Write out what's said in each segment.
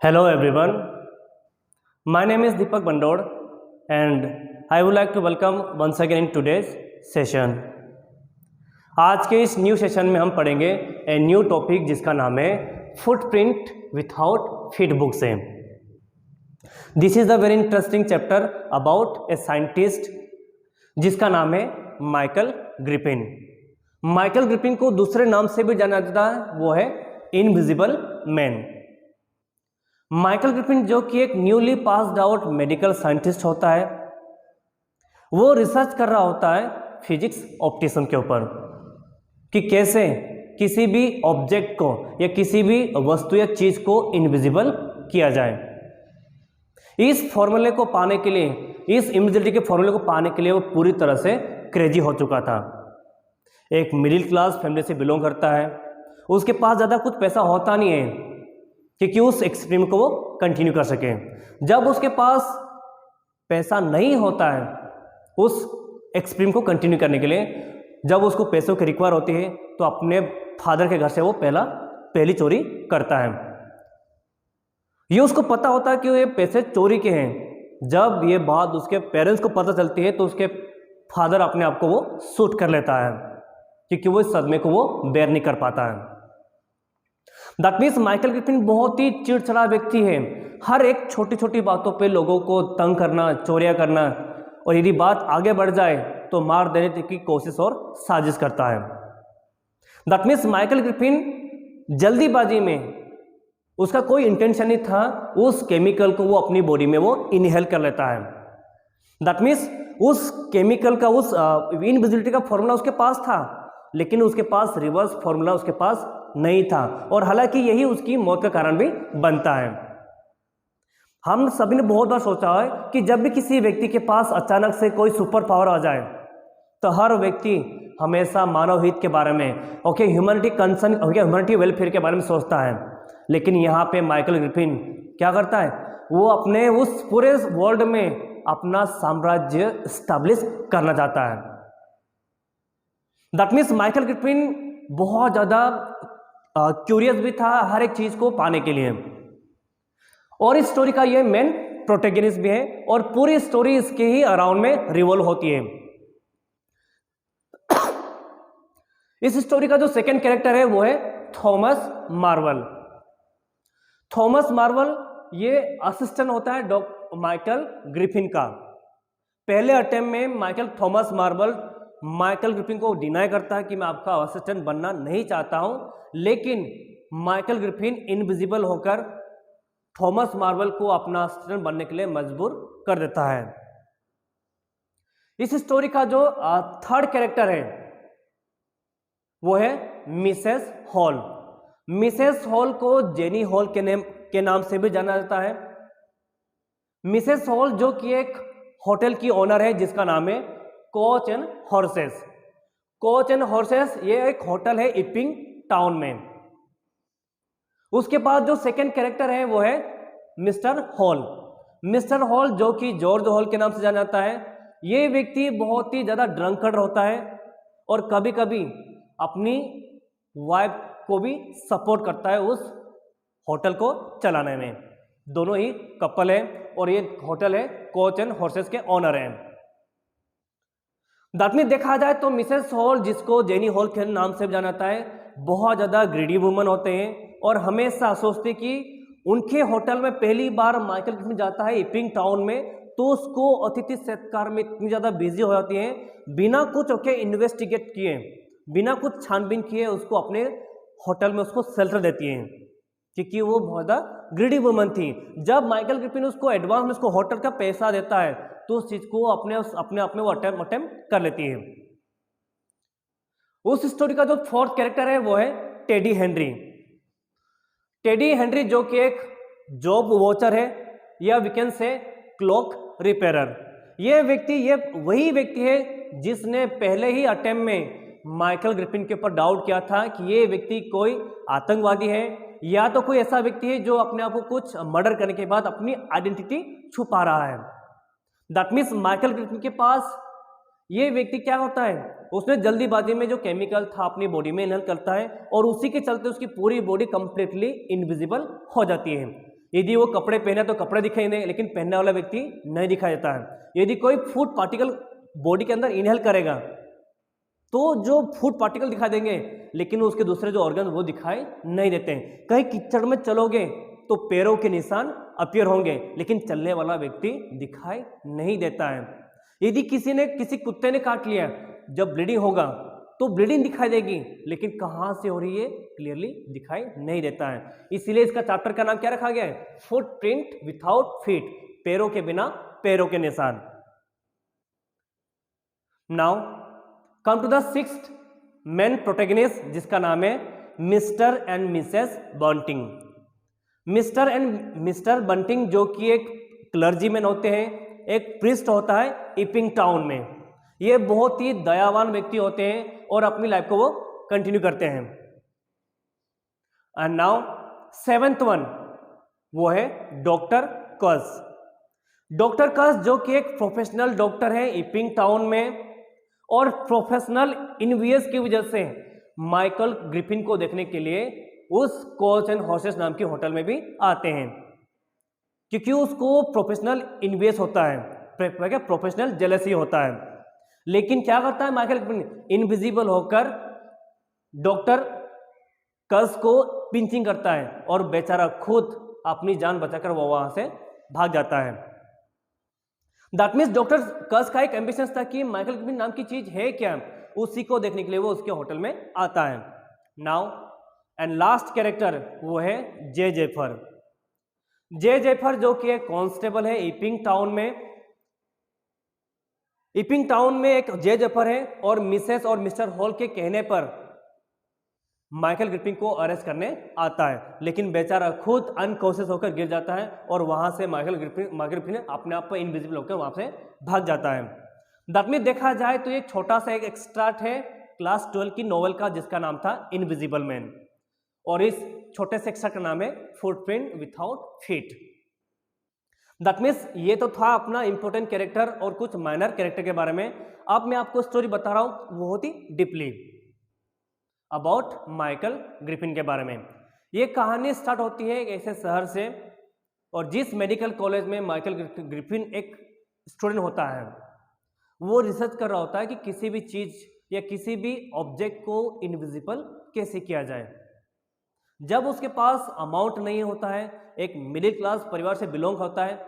Hello everyone, my name is Deepak Bandod and I would like to welcome once again in today's session. आज के इस new session में हम पढ़ेंगे a new topic जिसका नाम है फुटप्रिंट विथआउट फीड बुक से. This is the very interesting chapter about a scientist जिसका नाम है माइकल ग्रिफिन. माइकल ग्रिफिन को दूसरे नाम से भी जाना जाता है, वो है इनविजिबल मैन. माइकल ग्रिफिन जो कि एक newly passed out medical scientist होता है, वो रिसर्च कर रहा होता है फिजिक्स ऑप्टिज्म के ऊपर कि कैसे किसी भी ऑब्जेक्ट को या किसी भी वस्तु या चीज को इनविजिबल किया जाए. इस फॉर्मूले को पाने के लिए, इस इनविजिबिलिटी के फॉर्मूले को पाने के लिए वो पूरी तरह से क्रेजी हो चुका था. एक मिडिल क्लास फैमिली से बिलोंग करता है, उसके पास ज़्यादा कुछ पैसा होता नहीं है क्योंकि उस एक्सपेरिमेंट को वो कंटिन्यू कर सके. जब उसके पास पैसा नहीं होता है उस एक्सपेरिमेंट को कंटिन्यू करने के लिए, जब उसको पैसों की रिक्वायर होती है तो अपने फादर के घर से वो पहली चोरी करता है. ये उसको पता होता है कि ये पैसे चोरी के हैं. जब ये बात उसके पेरेंट्स को पता चलती है तो उसके फादर अपने आप को वो शूट कर लेता है क्योंकि वो इस सदमे को वो बेयर नहीं कर पाता है. दैट मीन्स माइकल ग्रिफिन बहुत ही चिड़चिड़ा व्यक्ति है. हर एक छोटी छोटी बातों पे लोगों को तंग करना, चोरियां करना, और यदि बात आगे बढ़ जाए तो मार देने की कोशिश और साजिश करता है. दैट मीन्स माइकल ग्रिफिन जल्दीबाजी में, उसका कोई इंटेंशन नहीं था, उस केमिकल को वो अपनी बॉडी में वो इनहेल कर लेता है. दैट मीन्स उस केमिकल का, उस इनविजिबिलिटी का फॉर्मूला उसके पास था, लेकिन उसके पास रिवर्स फॉर्मूला उसके पास नहीं था, और हालांकि यही उसकी मौत का कारण भी बनता है. हम सभी ने बहुत बार सोचा है कि जब भी किसी व्यक्ति के पास अचानक से कोई सुपर पावर आ जाए तो हर व्यक्ति हमेशा मानव हित के बारे में, ह्यूमैनिटी कंसर्न, ह्यूमैनिटी वेलफेयर के बारे में सोचता है. लेकिन यहाँ पे माइकल ग्रिफिन क्या करता है, वो अपने उस पूरे वर्ल्ड में अपना साम्राज्य स्टैब्लिश करना चाहता है. दैट मीन्स माइकल ग्रिफिन बहुत ज़्यादा क्यूरियस भी था हर एक चीज़ को पाने के लिए, और इस स्टोरी का ये मेन प्रोटैगनिस्ट भी है, और पूरी स्टोरी इसके ही अराउंड में रिवॉल्व होती है. इस स्टोरी का जो सेकंड कैरेक्टर है वो है थॉमस मार्वल. थॉमस मार्वल ये असिस्टेंट होता है डॉक्टर माइकल ग्रिफिन का. पहले अटेम्प्ट में थॉमस मार्वल माइकल ग्रिफिन को डिनाई करता है कि मैं आपका असिस्टेंट बनना नहीं चाहता हूं, लेकिन माइकल ग्रिफिन इनविजिबल होकर थॉमस मार्वल को अपना असिस्टेंट बनने के लिए मजबूर कर देता है. इस स्टोरी का जो थर्ड कैरेक्टर है वो है मिसेस हॉल. मिसेस हॉल को जेनी हॉल के नाम से भी जाना जाता है. मिसेस हॉल जो कि एक होटल की ओनर है जिसका नाम है coach and horses. Coach and horses ये एक होटल है इपिंग टाउन में. उसके बाद जो सेकंड कैरेक्टर है वो है मिस्टर हॉल. मिस्टर हॉल जो कि जॉर्ज हॉल के नाम से जाना जाता है. ये व्यक्ति बहुत ही ज़्यादा ड्रंकर्ड होता है और कभी कभी अपनी वाइफ को भी सपोर्ट करता है उस होटल को चलाने में. दोनों ही कपल है और ये होटल है कोच एंड हॉर्सेस के ओनर हैं. दैट मीन्स देखा जाए तो मिसेस हॉल, जिसको जेनी हॉल के नाम से जाना जाता है, बहुत ज़्यादा ग्रीडी वुमन होते हैं और हमेशा सोचते कि उनके होटल में पहली बार माइकल ग्रिफिन जाता है इपिंग टाउन में तो उसको अतिथि सत्कार में इतनी ज़्यादा बिजी हो जाती हैं, बिना कुछ इन्वेस्टिगेट किए, बिना कुछ छानबीन किए उसको अपने होटल में उसको शेल्टर देती हैं क्योंकि वो बहुत ज़्यादा ग्रीडी वुमन थी. जब माइकल ग्रिफिन उसको एडवांस में उसको होटल का पैसा देता है तो उस चीज़ को अपने आप में वो अटेम्प्ट कर लेती है. उस स्टोरी का जो फोर्थ कैरेक्टर है वो है टेडी हेनरी. टेडी हेनरी जो कि एक जॉब वॉचर है या we can say clock repairer. ये वही व्यक्ति है जिसने पहले ही अटेम्प्ट में माइकल ग्रिफिन के ऊपर डाउट किया था कि ये व्यक्ति कोई आतंकवादी है या तो कोई ऐसा व्यक्ति है जो अपने आप को कुछ मर्डर करने के बाद अपनी आइडेंटिटी छुपा रहा है. दैट मीन्स माइकल ग्रिफिन के पास ये व्यक्ति क्या होता है, उसने जल्दीबाजी में जो केमिकल था अपनी बॉडी में इनहेल करता है और उसी के चलते उसकी पूरी बॉडी कंप्लीटली इनविजिबल हो जाती है. यदि वो कपड़े पहने तो कपड़े दिखाई देंगे, लेकिन पहनने वाला व्यक्ति नहीं दिखाई देता है। यदि कोई फूड पार्टिकल बॉडी के अंदर इनहेल करेगा तो जो फूड पार्टिकल दिखाई देंगे, लेकिन उसके दूसरे जो ऑर्गन वो दिखाई नहीं देते हैं। कहीं कीचड़ में चलोगे तो पैरों के निशान अपीयर होंगे, लेकिन चलने वाला व्यक्ति दिखाई नहीं देता है। यदि किसी कुत्ते ने काट लिया, जब ब्लीडिंग होगा तो ब्लीडिंग दिखाई देगी, लेकिन कहाँ से हो रही है क्लियरली दिखाई नहीं देता है। इसीलिए इसका चैप्टर का नाम क्या रखा गया है? फुटप्रिंट विथआउट फीट, पैरों के बिना पैरों के निशान। Now come to the sixth main protagonist, जिसका नाम है mister and missus Bunting. Mister and mister Bunting जो कि एक क्लर्जीमैन होते हैं, एक प्रीस्ट होता है इपिंग टाउन में। ये बहुत ही दयावान व्यक्ति होते हैं और अपनी लाइफ को वो कंटिन्यू करते हैं। एंड नाउ सेवेंथ वन, वो है डॉक्टर कस। डॉक्टर कस जो कि एक प्रोफेशनल डॉक्टर है इपिंग टाउन में, और प्रोफेशनल इनवियस की वजह से माइकल ग्रिफिन को देखने के लिए उस कोच एंड हॉर्सेस नाम के होटल में भी आते हैं, क्योंकि उसको प्रोफेशनल इनवियस होता है, प्रोफेशनल जेलसी होता है। लेकिन क्या करता है माइकल ग्रिफिन? इनविजिबल होकर डॉक्टर कस को पिंचिंग करता है और बेचारा खुद अपनी जान बचाकर वो वहां से भाग जाता है। दैट मीन्स डॉक्टर कस का एक एम्बिशन था कि माइकल ग्रिफिन नाम की चीज है क्या, उसी को देखने के लिए वो उसके होटल में आता है। नाउ एंड लास्ट कैरेक्टर वो है जे जेफर। जे जेफर जो कि एक कांस्टेबल है इपिंग टाउन में। इपिंग टाउन में एक जे जेफर है और मिसेस और मिस्टर हॉल के कहने पर माइकल ग्रिफिन को अरेस्ट करने आता है, लेकिन बेचारा खुद अनकॉन्शियस होकर गिर जाता है और वहां से माइकल ग्रिफिन अपने आप पर इनविजिबल होकर वहां से भाग जाता है। दैट मीन देखा जाए तो एक छोटा सा एक एक्सट्रैक्ट है क्लास 12 की नॉवेल का, जिसका नाम था इनविजिबल मैन, और इस छोटे से एक्सट्रैक्ट का नाम है footprint without feet. That means ये तो था अपना इंपॉर्टेंट कैरेक्टर और कुछ माइनर कैरेक्टर के बारे में। अब मैं आपको स्टोरी बता रहा हूं बहुत ही डीपली अबाउट माइकल ग्रिफिन के बारे में। ये कहानी स्टार्ट होती है एक ऐसे शहर से, और जिस मेडिकल कॉलेज में माइकल ग्रिफिन एक स्टूडेंट होता है, वो रिसर्च कर रहा होता है कि किसी भी चीज या किसी भी ऑब्जेक्ट को इनविजिबल कैसे किया जाए। जब उसके पास अमाउंट नहीं होता है, एक मिडिल क्लास परिवार से बिलोंग होता है,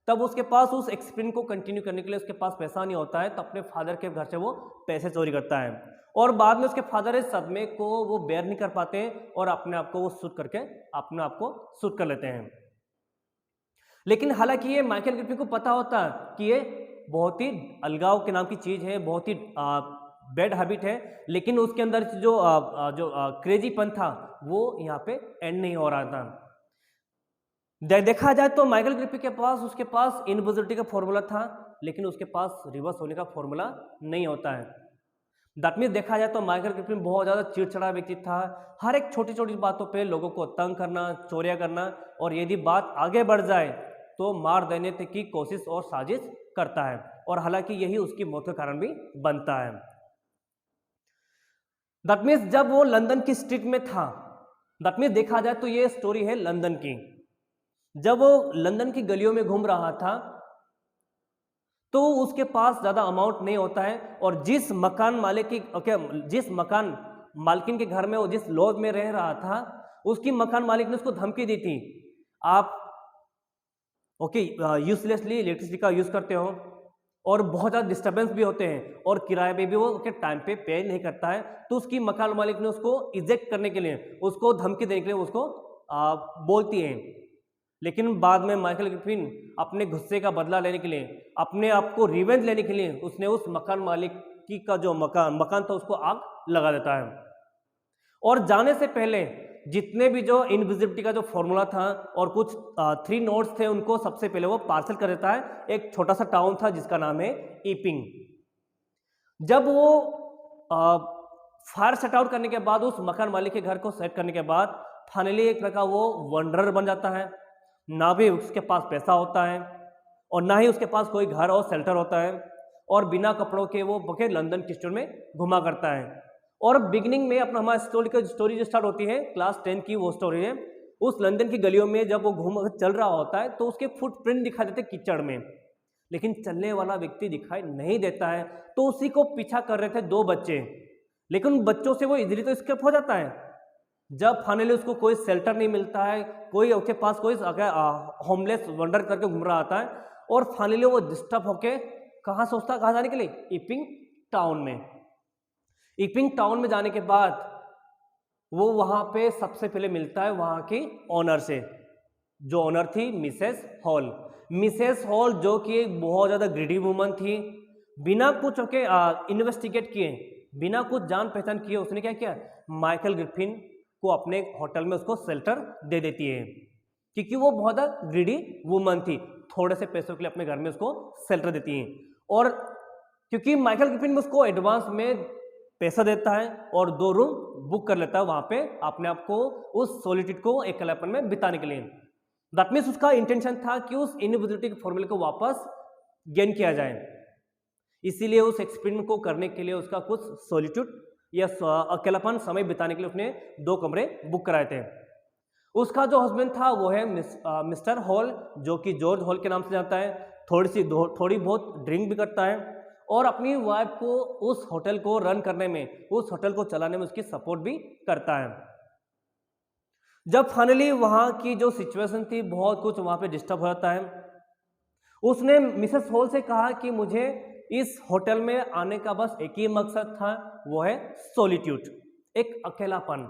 तब उसके पास उस एक्सपेरिमेंट को कंटिन्यू करने के लिए उसके पास पैसा नहीं होता है, तो अपने फादर के घर से वो पैसे चोरी करता है, और बाद में उसके फादर इस सदमे को वो बेयर नहीं कर पाते हैं और अपने आप को वो शूट करके अपने आप को शूट कर लेते हैं। लेकिन हालांकि ये माइकल ग्रिफिन को पता होता है कि ये बहुत ही अलगाव के नाम की चीज है, बहुत ही बैड हैबिट है, लेकिन उसके अंदर जो क्रेजीपन था वो यहाँ पे एंड नहीं हो रहा था। देखा जाए तो माइकल ग्रिफिन के पास उसके पास इनविजिबिलिटी का फॉर्मूला था, लेकिन उसके पास रिवर्स होने का फॉर्मूला नहीं होता है। दैट मीन्स देखा जाए तो माइकल ग्रिफिन बहुत ज़्यादा चिड़चिड़ा व्यक्ति था, हर एक छोटी छोटी बातों पे लोगों को तंग करना, चोरियां करना, और यदि बात आगे बढ़ जाए तो मार देने तक की कोशिश और साजिश करता है, और हालांकि यही उसकी मौत का कारण भी बनता है। दैट मीन्स जब वो लंदन की स्ट्रीट में था, दैट मीन्स देखा जाए तो ये स्टोरी है लंदन की। जब वो लंदन की गलियों में घूम रहा था तो उसके पास ज़्यादा अमाउंट नहीं होता है, और जिस मकान मालकिन के घर में वो जिस लॉज में रह रहा था, उसकी मकान मालिक ने उसको धमकी दी थी, आप यूजलेसली इलेक्ट्रिसिटी का यूज़ करते हो और बहुत ज़्यादा डिस्टर्बेंस भी होते हैं, और किराए पे भी वो टाइम पे पे नहीं करता है, तो उसकी मकान मालिक ने उसको इजेक्ट करने के लिए, उसको धमकी देने के लिए उसको बोलती है। लेकिन बाद में माइकल ग्रिफिन अपने गुस्से का बदला लेने के लिए, अपने आप को रिवेंज लेने के लिए, उसने उस मकान मालिक की का जो मकान था उसको आग लगा देता है, और जाने से पहले जितने भी जो इनविजिबिलिटी का जो फॉर्मूला था और कुछ 3 नोट्स थे, उनको सबसे पहले वो पार्सल कर देता है। एक छोटा सा टाउन था जिसका नाम है ईपिंग। जब वो फायर सेट आउट करने के बाद, उस मकान मालिक के घर को सेट करने के बाद, फाइनली एक प्रकार वो वंडरर बन जाता है। ना भी उसके पास पैसा होता है और ना ही उसके पास कोई घर और शेल्टर होता है, और बिना कपड़ों के वो बके लंदन की स्टोर में घुमा करता है। और बिगिनिंग में अपना हमारा स्टोरी जो स्टार्ट होती है क्लास 10 की, वो स्टोरी है, उस लंदन की गलियों में जब वो घूम चल रहा होता है तो उसके फुटप्रिंट दिखाई देते कीचड़ में, लेकिन चलने वाला व्यक्ति दिखाई नहीं देता है। तो उसी को पीछा कर रहे थे दो बच्चे, लेकिन उन बच्चों से वो इजीली तो एस्केप हो जाता है। जब फाइनली उसको कोई शेल्टर नहीं मिलता है, कोई उसके पास कोई होमलेस वंडर करके घूम रहा आता है, और फाइनली वो डिस्टर्ब होके कहाँ सोचता है कहाँ जाने के लिए, इपिंग टाउन में। इपिंग टाउन में जाने के बाद वो वहाँ पे सबसे पहले मिलता है वहाँ की ऑनर से, जो ऑनर थी मिसेस हॉल। मिसेस हॉल जो कि एक बहुत ज़्यादा ग्रीडी वुमन थी, बिना कुछ इन्वेस्टिगेट किए, बिना कुछ जान पहचान किए उसने क्या किया, माइकल ग्रिफिन को अपने होटल में उसको शेल्टर दे देती है, क्योंकि वो बहुत ज़्यादा ग्रीडी वुमन थी, थोड़े से पैसों के लिए अपने घर में उसको शेल्टर देती है। और क्योंकि माइकल ग्रिफिन उसको एडवांस में पैसा देता है और 2 रूम बुक कर लेता है वहाँ पे अपने आप को उस सॉलिट्यूड को अकेलापन में बिताने के लिए। दैट मीन्स उसका इंटेंशन था कि उस इनविजिबिलिटी के फॉर्मूले को वापस गेन किया जाए, इसीलिए उस एक्सपेरिमेंट को करने के लिए उसका कुछ सॉलिट्यूड या अकेलापन समय बिताने के लिए उसने 2 कमरे बुक कराए थे। उसका जो हस्बैंड था वो है मिस्टर हॉल, जो कि जॉर्ज हॉल के नाम से जाता है। थोड़ी बहुत ड्रिंक भी करता है और अपनी वाइफ को उस होटल को रन करने में, उस होटल को चलाने में उसकी सपोर्ट भी करता है। जब फाइनली वहाँ की जो सिचुएशन थी, बहुत कुछ वहाँ पे डिस्टर्ब हो जाता है, उसने मिसेस हॉल से कहा कि मुझे इस होटल में आने का बस एक ही मकसद था, वो है सॉलिट्यूड, एक अकेलापन,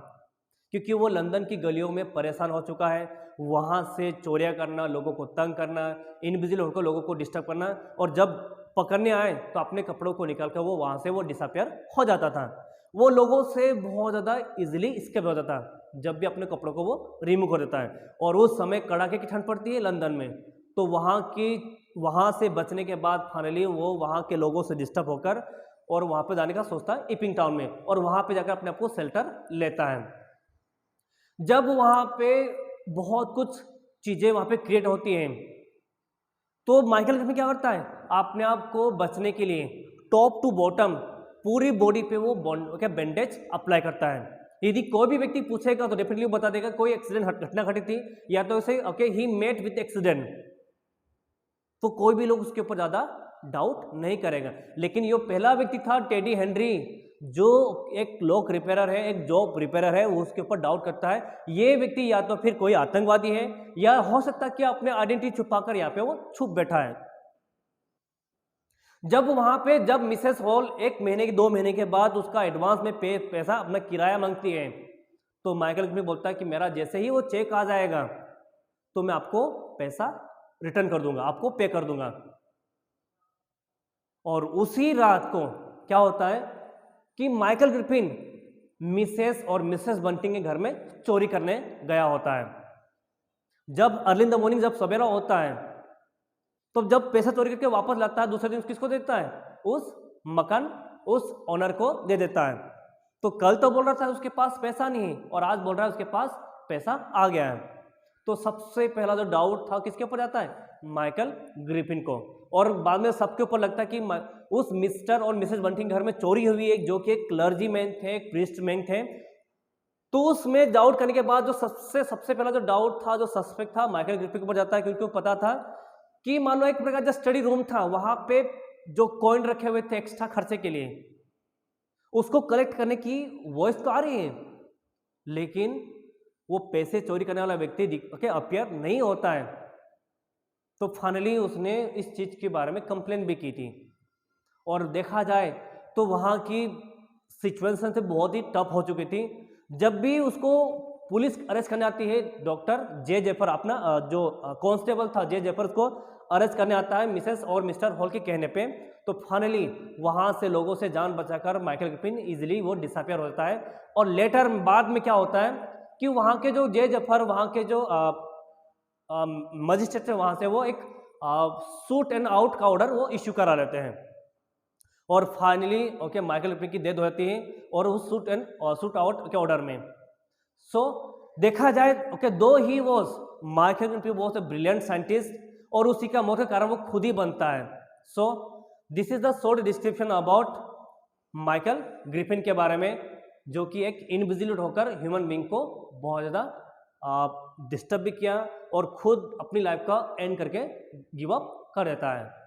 क्योंकि वो लंदन की गलियों में परेशान हो चुका है, वहाँ से चोरियाँ करना, लोगों को तंग करना, इनविजिबल होकर लोगों को डिस्टर्ब करना, और जब पकड़ने आए तो अपने कपड़ों को निकाल कर वो वहाँ से वो डिसअपियर हो जाता था। वो लोगों से बहुत ज़्यादा इजीली एस्केप हो जाता है जब भी अपने कपड़ों को वो रिमूव कर देता है। और उस समय कड़ाके की ठंड पड़ती है लंदन में, तो वहाँ से बचने के बाद फाइनली वो वहाँ के लोगों से डिस्टर्ब होकर और वहाँ पे जाने का सोचता है इपिंग टाउन में, और वहाँ पे जाकर अपने आप को शेल्टर लेता है। जब वहाँ पे बहुत कुछ चीज़ें वहाँ पे क्रिएट होती हैं, तो माइकल ग्रिफिन क्या करता है, अपने आप को बचने के लिए टॉप टू बॉटम पूरी बॉडी पे वो बैंडेज अप्लाई करता है। यदि कोई भी व्यक्ति पूछेगा तो डेफिनेटली बता देगा कोई एक्सीडेंट घटना घटी थी, या तो ऐसे ही मेट विथ एक्सीडेंट, तो कोई भी लोग उसके ऊपर ज़्यादा डाउट नहीं करेगा। लेकिन ये पहला व्यक्ति था टेडी हेनरी, जो एक लॉक रिपेयरर है, एक जॉब रिपेयरर है, वो उसके ऊपर डाउट करता है। ये व्यक्ति या तो फिर कोई आतंकवादी है, या हो सकता है कि अपने आइडेंटिटी छुपाकर यहाँ पे वो छुप बैठा है। जब मिसेस हॉल 1 महीने 2 महीने के बाद उसका एडवांस में पैसा अपना किराया मांगती है, तो माइकल ग्रिफिन बोलता है कि मेरा जैसे ही वो चेक आ जाएगा तो मैं आपको पैसा रिटर्न कर दूंगा, आपको पे कर दूंगा। और उसी रात को क्या होता है कि माइकल ग्रिफिन मिसेस और मिसेस बंटिंग के घर में चोरी करने गया होता है। जब अर्ली इन द मॉर्निंग, जब सवेरा होता है, तो जब पैसा चोरी करके वापस लाता है, दूसरे दिन किसको देता है, उस मकान उस ओनर को दे देता है। तो कल तो बोल रहा था उसके पास पैसा नहीं है, और आज बोल रहा है उसके पास पैसा आ गया है। तो सबसे पहला जो डाउट था किसके ऊपर जाता है, माइकल ग्रिफिन को। और बाद में सबके ऊपर लगता है कि उस मिस्टर और मिसेस बंटिंग घर में चोरी हुई है, जो कि एक क्लर्जी मैन थे, एक प्रीस्ट मैन थे। तो उसमें डाउट करने के बाद जो सबसे पहला जो डाउट था, जो सस्पेक्ट था, माइकल ग्रिफिन के ऊपर जाता है, क्योंकि वो पता था कि मान लो एक प्रकार का स्टडी रूम था, वहां पे जो कॉइन रखे हुए थे एक्स्ट्रा खर्चे के लिए, उसको कलेक्ट करने की वॉइस तो आ रही है, लेकिन वो पैसे चोरी करने वाला व्यक्ति अपीयर नहीं होता है। तो फाइनली उसने इस चीज के बारे में कंप्लेन भी की थी। और देखा जाए तो वहाँ की सिचुएशन से बहुत ही टफ हो चुकी थी। जब भी उसको पुलिस अरेस्ट करने आती है, डॉक्टर जे जेफर, अपना जो कांस्टेबल था जे जेफर, को अरेस्ट करने आता है मिसेस और मिस्टर हॉल के कहने पे, तो फाइनली वहाँ से लोगों से जान बचाकर माइकल ग्रिफिन इजीली वो डिसअपियर हो जाता है। और लेटर बाद में क्या होता है कि वहाँ के जो जे जेफर, वहाँ के जो मजिस्ट्रेट है, वहाँ से वो एक शूट एंड आउट का ऑर्डर वो इश्यू करा लेते हैं। और फाइनली माइकल ग्रिफिन की डेथ हो जाती है, और उस शूट आउट के ऑर्डर में। सो देखा जाए दो he was Michael Griffin was a brilliant scientist, और उसी का मौत के कारण वो खुद ही बनता है। So this is the short description about Michael Griffin के बारे में, जो कि एक इनविजिबल होकर ह्यूमन बीइंग को बहुत ज़्यादा डिस्टर्ब भी किया और खुद अपनी लाइफ का एंड करके गिव अप कर देता है।